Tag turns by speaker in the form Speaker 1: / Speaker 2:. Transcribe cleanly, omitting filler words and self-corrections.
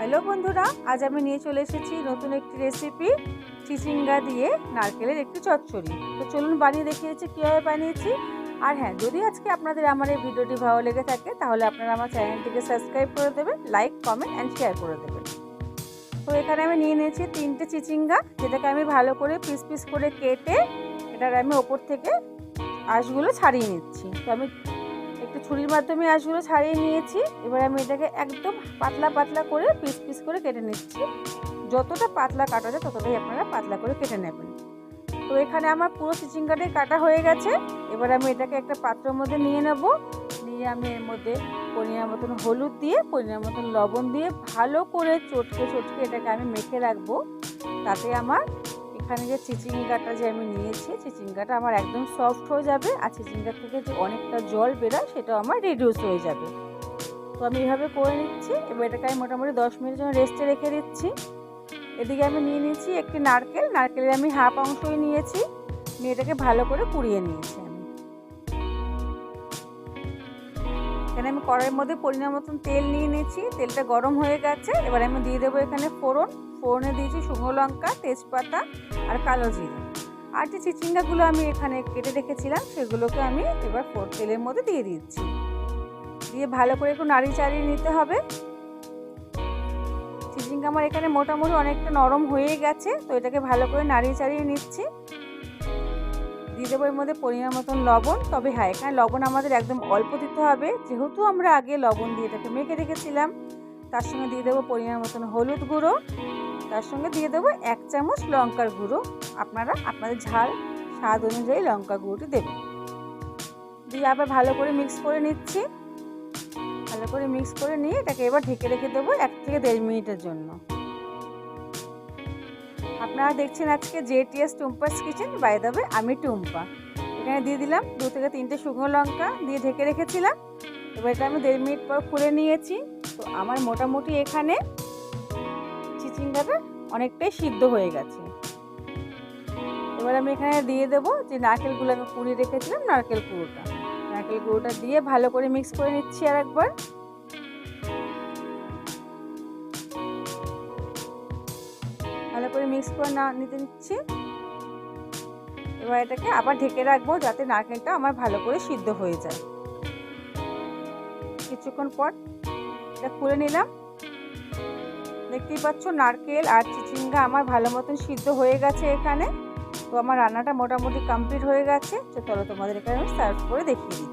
Speaker 1: Hello বন্ধুরা, আজ আমি নিয়ে চলে এসেছি নতুন একটি রেসিপি চিচিঙ্গা দিয়ে নারকেলের একটি চচ্চড়ি। তো চলুন বানিয়ে দেখিয়েছি কীভাবে বানিয়েছি। আর হ্যাঁ, যদি আজকে আপনাদের আমার এই ভিডিওটি ভালো লেগে থাকে তাহলে আপনারা আমার চ্যানেলটিকে সাবস্ক্রাইব করে দেবেন, লাইক, কমেন্ট অ্যান্ড শেয়ার করে দেবেন। তো এখানে আমি নিয়ে নিয়েছি 3টে চিচিঙ্গা, যেটাকে আমি ভালো করে পিস পিস করে কেটে এটার আমি ওপর থেকে আঁশগুলো ছাড়িয়ে নিচ্ছি। তো আমি একটু ছুরির মাধ্যমে আঁশগুলো ছাড়িয়ে নিয়েছি। এবার আমি এটাকে একদম পাতলা পাতলা করে পিস পিস করে কেটে নিচ্ছি। যতটা পাতলা কাটা যায় ততটাই আপনারা পাতলা করে কেটে নেবেন। তো এখানে আমার পুরো চিচিঙ্গাটাই কাটা হয়ে গেছে। এবার আমি এটাকে একটা পাত্রের মধ্যে নিয়ে নেব। নিয়ে আমি এর মধ্যে পরিমাণ মতন হলুদ দিয়ে, পরিমাণ মতন লবণ দিয়ে ভালো করে চটকে চটকে এটাকে আমি মেখে রাখবো। তাতে আমার এখানে যে চিচিঙ্গাটা যে আমি নিয়েছি, চিচিঙ্গাটা আমার একদম সফট হয়ে যাবে। আর চিচিঙ্গা থেকে যে অনেকটা জল বেরোয় সেটাও আমার রিডিউস হয়ে যাবে। তো আমি এইভাবে করে নিচ্ছি। এবার এটাকে আমি মোটামুটি 10 মিনিটের জন্য রেস্টে রেখে দিচ্ছি। এদিকে আমি নিয়ে নিয়েছি একটি নারকেল। নারকেলের আমি হাফ অংশই নিয়েছি, নিয়ে এটাকে ভালো করে কুড়িয়ে নিয়েছি। এখানে আমি কড়াইয়ের মধ্যে পরিমাণ মতন তেল নিয়ে নিয়েছি। তেলটা গরম হয়ে গেছে। এবার আমি দিয়ে দেবো এখানে ফোড়নে দিয়েছি শুকনো লঙ্কা, তেজপাতা আর কালো জিরে। আর যে চিচিঙ্গাগুলো আমি এখানে কেটে রেখেছিলাম সেগুলোকে আমি এবার তেলের মধ্যে দিয়ে দিচ্ছি। দিয়ে ভালো করে একটু নাড়ি চাড়িয়ে নিতে হবে। চিচিঙ্গা আমার এখানে মোটামুটি অনেকটা নরম হয়ে গেছে। তো এটাকে ভালো করে নাড়িয়ে চাড়িয়ে নিচ্ছি। দিয়ে দেবো এর মধ্যে পরিমাণ মতন লবণ। তবে হ্যাঁ, এখানে লবণ আমাদের একদম অল্প দিতে হবে, যেহেতু আমরা আগে লবণ দিয়ে এটাকে মেখে রেখেছিলাম। তার সঙ্গে দিয়ে দেবো পরিমাণ মতন হলুদ গুঁড়ো, তার সঙ্গে দিয়ে দেবো 1 চামচ লঙ্কার গুঁড়ো। আপনারা আপনাদের ঝাল স্বাদ অনুযায়ী লঙ্কার গুঁড়োটি দেবেন। দিয়ে আবার ভালো করে মিক্স করে নিচ্ছি। ভালো করে মিক্স করে নিয়ে এটাকে এবার ঢেকে রেখে দেবো 1 থেকে 1.5 মিনিটের জন্য। আপনারা দেখছেন আজকে JtrTumpa kitchen, by the way আমি টুম্পা। এখানে দিয়ে দিলাম 2 থেকে 3টে শুকনো লঙ্কা, দিয়ে ঢেকে রেখেছিলাম। এবার এটা আমি 1.5 মিনিট পর খুলে নিয়েছি। তো আমার মোটামুটি এখানে চিচিঙ্গাটা অনেকটাই সিদ্ধ হয়ে গেছে। এবার আমি এখানে দিয়ে দেবো যে নারকেলগুলো আমি কুড়িয়ে রেখেছিলাম, নারকেল গুঁড়োটা দিয়ে ভালো করে মিক্স করে নিচ্ছি আর একবার। ভালো করে মিক্স করে নিচ্ছি। এবার এটাকে আবার ঢেকে রাখবো যাতে নারকেলটা আমার ভালো করে সিদ্ধ হয়ে যায়। কিছুক্ষণ পর এটা খুলে নিলাম। দেখতেই পাচ্ছ নারকেল আর চিচিঙ্গা আমার ভালো মতন সিদ্ধ হয়ে গেছে এখানে। তো আমার রান্নাটা মোটামুটি কমপ্লিট হয়ে গেছে। তো চলো তোমাদের এখানে আমি সার্ভ করে দেখিয়ে দিচ্ছি।